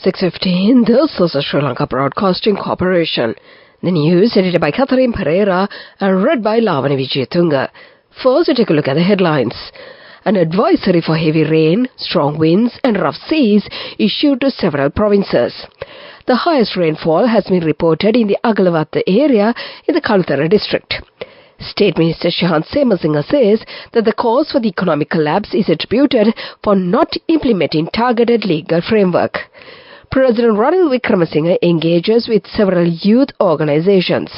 6:15, this is the Sri Lanka Broadcasting Corporation. The news edited by Catherine Pereira and read by Lavani Vijayatunga. First, we take a look at the headlines. An advisory for heavy rain, strong winds and rough seas issued to several provinces. The highest rainfall has been reported in the Agalavatta area in the Kalutara district. State Minister Shahan Semasinghe says that the cause for the economic collapse is attributed for not implementing targeted legal framework. President Ranil Wickremesinghe engages with several youth organizations.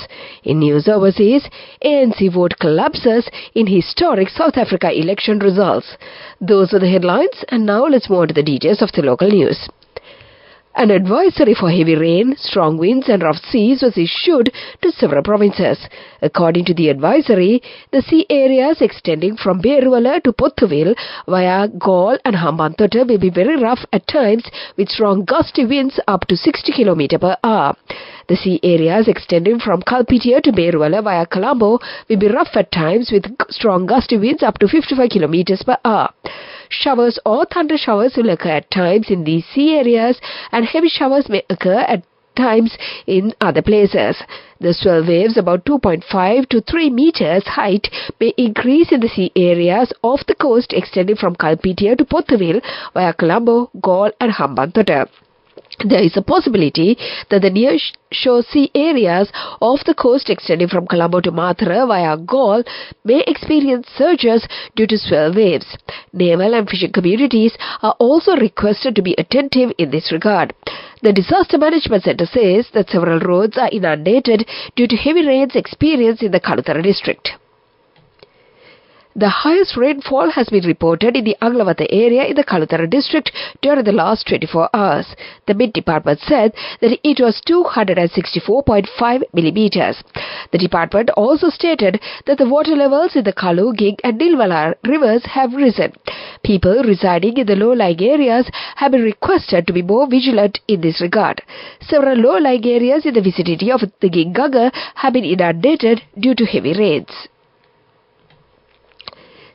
In news overseas, ANC vote collapses in historic South Africa election results. Those are the headlines, and now let's move on to the details of the local news. An advisory for heavy rain, strong winds and rough seas was issued to several provinces. According to the advisory, the sea areas extending from Beruwala to Pothuville via Galle and Hambantota will be very rough at times with strong gusty winds up to 60 km per hour. The sea areas extending from Kalpitia to Beruwala via Colombo will be rough at times with strong gusty winds up to 55 km per hour. Showers or thunder showers will occur at times in these sea areas, and heavy showers may occur at times in other places. The swell waves about 2.5 to 3 meters height may increase in the sea areas off the coast extending from Kalpitia to Pothuville via Colombo, Galle and Hambantota. There is a possibility that the near-shore sea areas off the coast extending from Colombo to Mathura via Galle may experience surges due to swell waves. Naval and fishing communities are also requested to be attentive in this regard. The Disaster Management Centre says that several roads are inundated due to heavy rains experienced in the Kalutara district. The highest rainfall has been reported in the Agalavatta area in the Kalutara district during the last 24 hours. The Mint Department said that it was 264.5 millimeters. The department also stated that the water levels in the Kalu, Gig and Nilwala rivers have risen. People residing in the low-lying areas have been requested to be more vigilant in this regard. Several low-lying areas in the vicinity of the Gingaga have been inundated due to heavy rains.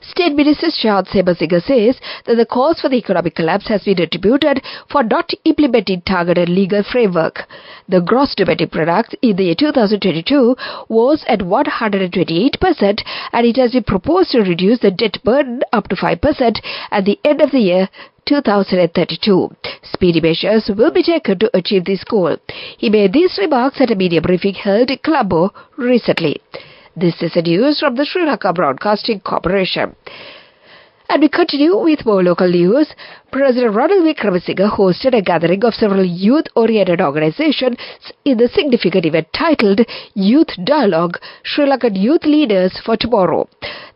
State Minister Shahan Semasinghe says that the cause for the economic collapse has been attributed for not implementing targeted legal framework. The gross domestic product in the year 2022 was at 128%, and it has been proposed to reduce the debt burden up to 5% at the end of the year 2032. Speedy measures will be taken to achieve this goal. He made these remarks at a media briefing held in Colombo recently. This is the news from the Sri Lanka Broadcasting Corporation. And we continue with more local news. President Ranil Wickremesinghe hosted a gathering of several youth-oriented organizations in the significant event titled Youth Dialogue, Sri Lankan Youth Leaders for Tomorrow.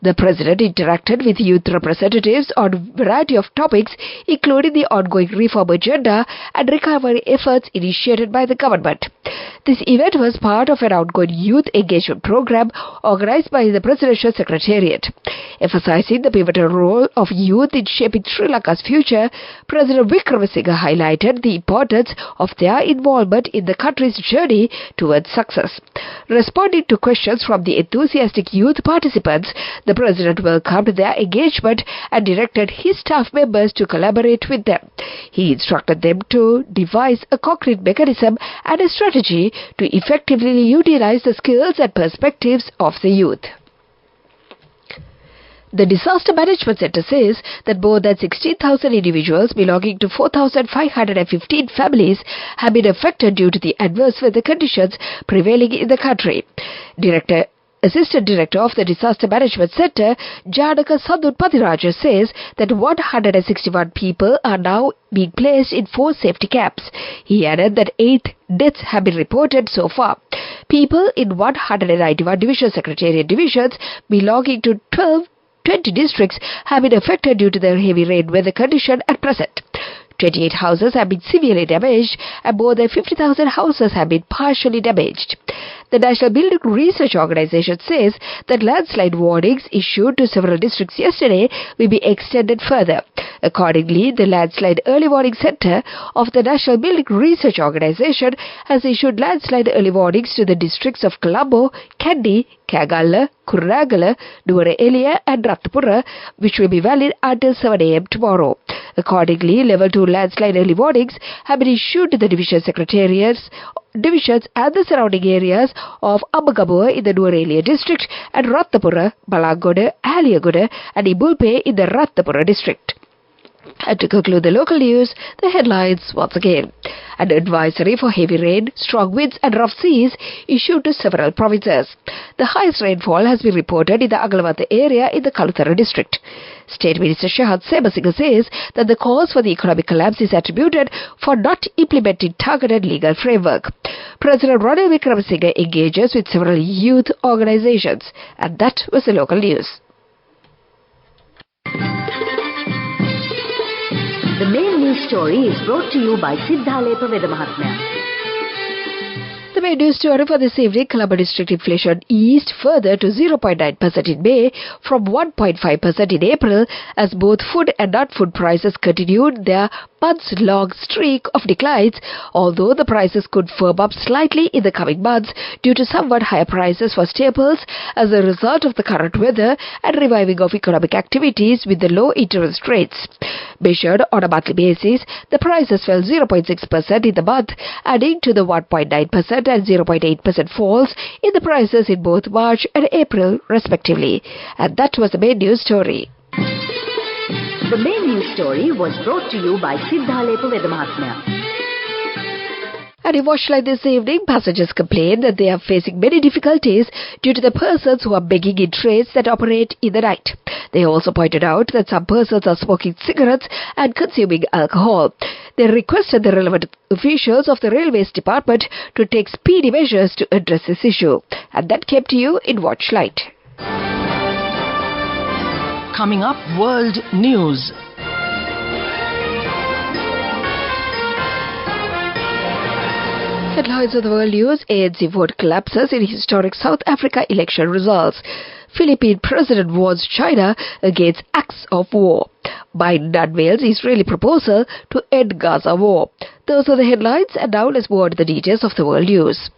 The President interacted with youth representatives on a variety of topics, including the ongoing reform agenda and recovery efforts initiated by the government. This event was part of an ongoing youth engagement program organized by the Presidential Secretariat. Emphasizing the pivotal role of youth in shaping Sri Lanka's future, President Wickremesinghe highlighted the importance of their involvement in the country's journey towards success. Responding to questions from the enthusiastic youth participants, the President welcomed their engagement and directed his staff members to collaborate with them. He instructed them to devise a concrete mechanism and a strategy to effectively utilize the skills and perspectives of the youth. The Disaster Management Centre says that more than 16,000 individuals belonging to 4,515 families have been affected due to the adverse weather conditions prevailing in the country. Assistant Director of the Disaster Management Centre, Janaka Sandun Pathiraja, says that 161 people are now being placed in 4 safety camps. He added that 8 deaths have been reported so far. People in 191 Division Secretariat divisions belonging to 20 districts have been affected due to the heavy rain weather condition at present. 28 houses have been severely damaged and more than 50,000 houses have been partially damaged. The National Building Research Organization says that landslide warnings issued to several districts yesterday will be extended further. Accordingly, the Landslide Early Warning Center of the National Building Research Organization has issued landslide early warnings to the districts of Colombo, Kandy, Kagala, Kurragala, Nuwara Eliya and Ratnapura, which will be valid until 7 a.m. tomorrow. Accordingly, Level 2 landslide early warnings have been issued to the division secretariats, divisions and the surrounding areas of Ambagamuwa in the Nuwara district and Ratnapura, Balangoda, Aliyagoda and Ibulpe in the Ratnapura district. And to conclude the local news, the headlines once again. An advisory for heavy rain, strong winds and rough seas issued to several provinces. The highest rainfall has been reported in the Aglavata area in the Kalutara district. State Minister Shahad Sebasinghe says that the cause for the economic collapse is attributed for not implementing targeted legal framework. President Ranil Wickremesinghe engages with several youth organizations. And that was the local news. The main news story is brought to you by Sinhala Mahatmya. The main news story for this evening, Colombo district inflation eased further to 0.9% in May from 1.5% in April as both food and non-food prices continued their months-long streak of declines, although the prices could firm up slightly in the coming months due to somewhat higher prices for staples as a result of the current weather and reviving of economic activities with the low interest rates. Measured on a monthly basis, the prices fell 0.6% in the month, adding to the 1.9% and 0.8% falls in the prices in both March and April, respectively. And that was the main news story. The main news story was brought to you by Sinhala Mahatmya. And in Watchline this evening, passengers complain that they are facing many difficulties due to the persons who are begging in trains that operate in the night. They also pointed out that some persons are smoking cigarettes and consuming alcohol. They requested the relevant officials of the Railways Department to take speedy measures to address this issue. And that came to you in Watchlight. Coming up, World News. Headlines of the world news: ANC vote collapses in historic South Africa election results. Philippine president warns China against acts of war. Biden unveils Israeli proposal to end Gaza war. Those are the headlines, and now let's move on to the details of the world news.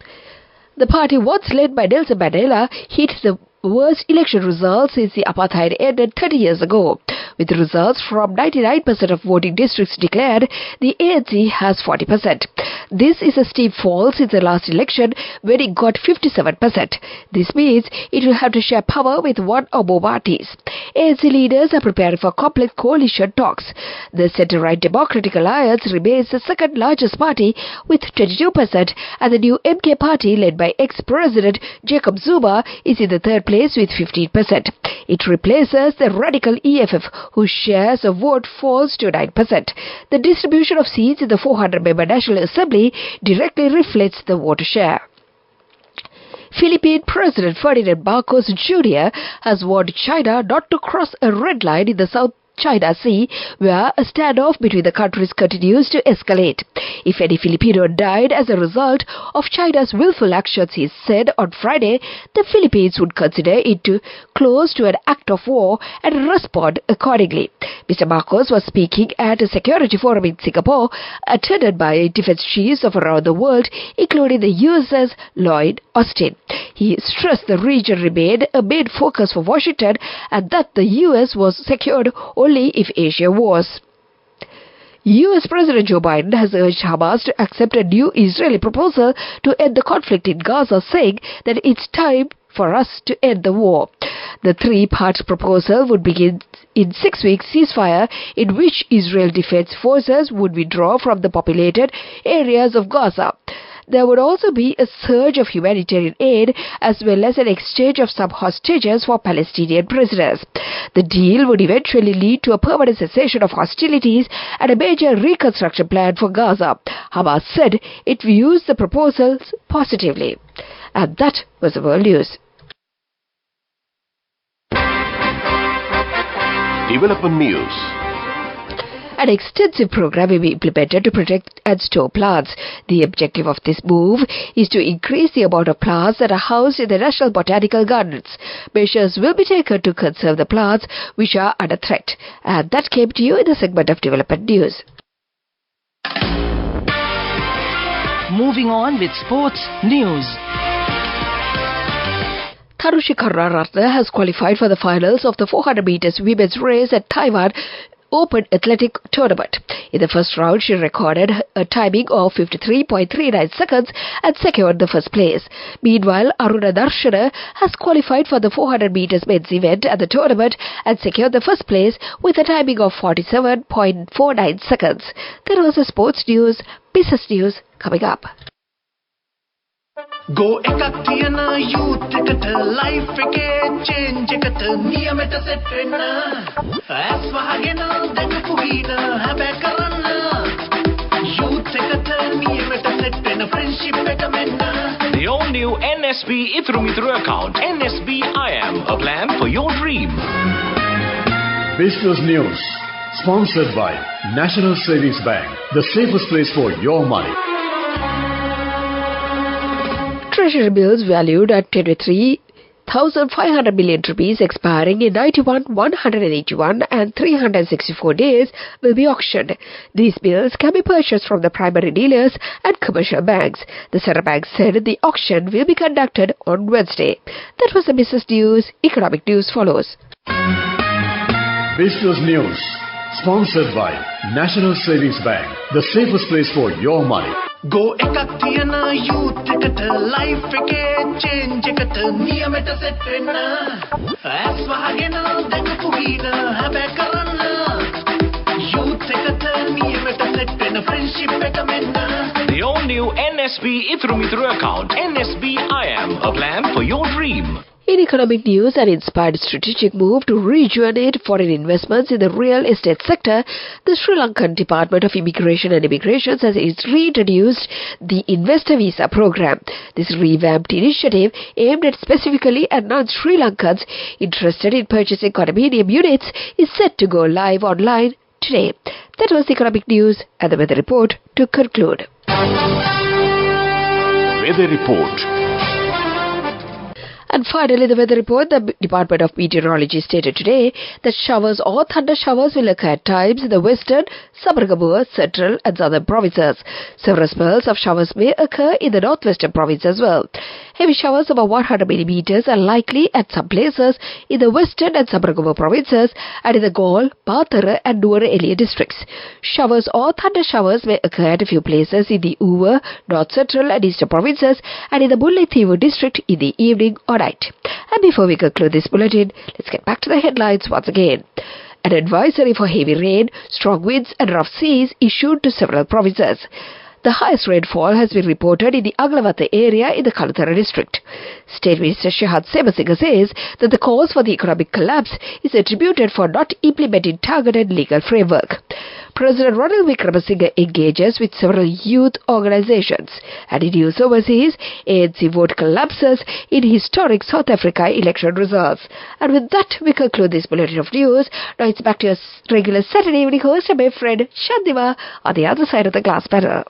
The party once led by Nelson Mandela hit the worst election results since the apartheid ended 30 years ago. With results from 99% of voting districts declared, the ANC has 40%. This is a steep fall since the last election when it got 57%. This means it will have to share power with one or more parties. ANC leaders are preparing for complex coalition talks. The centre-right Democratic Alliance remains the second largest party with 22%, and the new MK party led by ex-President Jacob Zuma is in the third place with 15%. It replaces the radical EFF, whose shares of vote falls to 9%. The distribution of seats in the 400-member National Assembly directly reflects the vote share. Philippine President Ferdinand Marcos Jr. has warned China not to cross a red line in the South China Sea, where a standoff between the countries continues to escalate. If any Filipino died as a result of China's willful actions, he said on Friday, the Philippines would consider it too close to an act of war and respond accordingly. Mr. Marcos was speaking at a security forum in Singapore, attended by defense chiefs of around the world, including the US's Lloyd Austin. He stressed the region remained a main focus for Washington and that the US was secured only if Asia was. US President Joe Biden has urged Hamas to accept a new Israeli proposal to end the conflict in Gaza, saying that it's time for us to end the war. The three-part proposal would begin in 6-week ceasefire in which Israel Defense Forces would withdraw from the populated areas of Gaza. There would also be a surge of humanitarian aid as well as an exchange of some hostages for Palestinian prisoners. The deal would eventually lead to a permanent cessation of hostilities and a major reconstruction plan for Gaza. Hamas said it views the proposals positively. And that was the world news. Development news. An extensive program will be implemented to protect and store plants. The objective of this move is to increase the amount of plants that are housed in the National Botanical Gardens. Measures will be taken to conserve the plants which are under threat. And that came to you in the segment of Development News. Moving on with sports news. Tanushi Karunaratne has qualified for the finals of the 400 meters women's race at Taiwan Open Athletic Tournament. In the first round, she recorded a timing of 53.39 seconds and secured the first place. Meanwhile, Aruna Darshana has qualified for the 400 meters men's event at the tournament and secured the first place with a timing of 47.49 seconds. There was a sports news, business news coming up. Go ekak thiyana youth eකට life එකේ change එකට නියමෙට set වෙන්න as වහගෙන දැකපු හින හැබැ කරන්න youth එකට නියමෙට set වෙන්න friendship එක මෙන්න. The all new NSB Ithru account NSB IM, a plan for your dream. Business News, sponsored by National Savings Bank, the safest place for your money. Treasury bills valued at 23,500 million rupees expiring in 91, 181 and 364 days will be auctioned. These bills can be purchased from the primary dealers and commercial banks. The Central Bank said the auction will be conducted on Wednesday. That was the business news. Economic news follows. Business News, sponsored by National Savings Bank, the safest place for your money. Go ekak thiyana youth එකට life එකේ change එකට නියමෙට set වෙන්න as වහගෙන දැකපු හින හැබැ කරන්න youth එකට නියමෙට set වෙන්න friendship එක මෙන්න. The all new NSB Ithru account NSB IM, a plan for your dream. In economic news, an inspired strategic move to rejuvenate foreign investments in the real estate sector, the Sri Lankan Department of Immigration and Immigrations has reintroduced the Investor Visa program. This revamped initiative, aimed at specifically at non-Sri Lankans interested in purchasing condominium units, is set to go live online today. That was the economic news and the weather report to conclude. Weather report. And finally, the weather report. The Department of Meteorology stated today that showers or thunder showers will occur at times in the western, Sabaragamuwa, central and southern provinces. Several spells of showers may occur in the northwestern province as well. Heavy showers over 100 millimeters are likely at some places in the western and Sabaragamuwa provinces and in the Galle, Pathara and Nuwara Eliya districts. Showers or thunder showers may occur at a few places in the Uva, north central and eastern provinces and in the Mullaitivu district in the evening or night. And before we conclude this bulletin, let's get back to the headlines once again. An advisory for heavy rain, strong winds and rough seas issued to several provinces. The highest rainfall has been reported in the Aglavata area in the Kalutara district. State Minister Shahad Semasinghe says that the cause for the economic collapse is attributed for not implementing targeted legal framework. President Ranil Wickremesinghe engages with several youth organizations. And in news overseas, ANC vote collapses in historic South Africa election results. And with that, we conclude this bulletin of news. Now it's back to your regular Saturday evening host, my friend Shandiva, on the other side of the glass panel.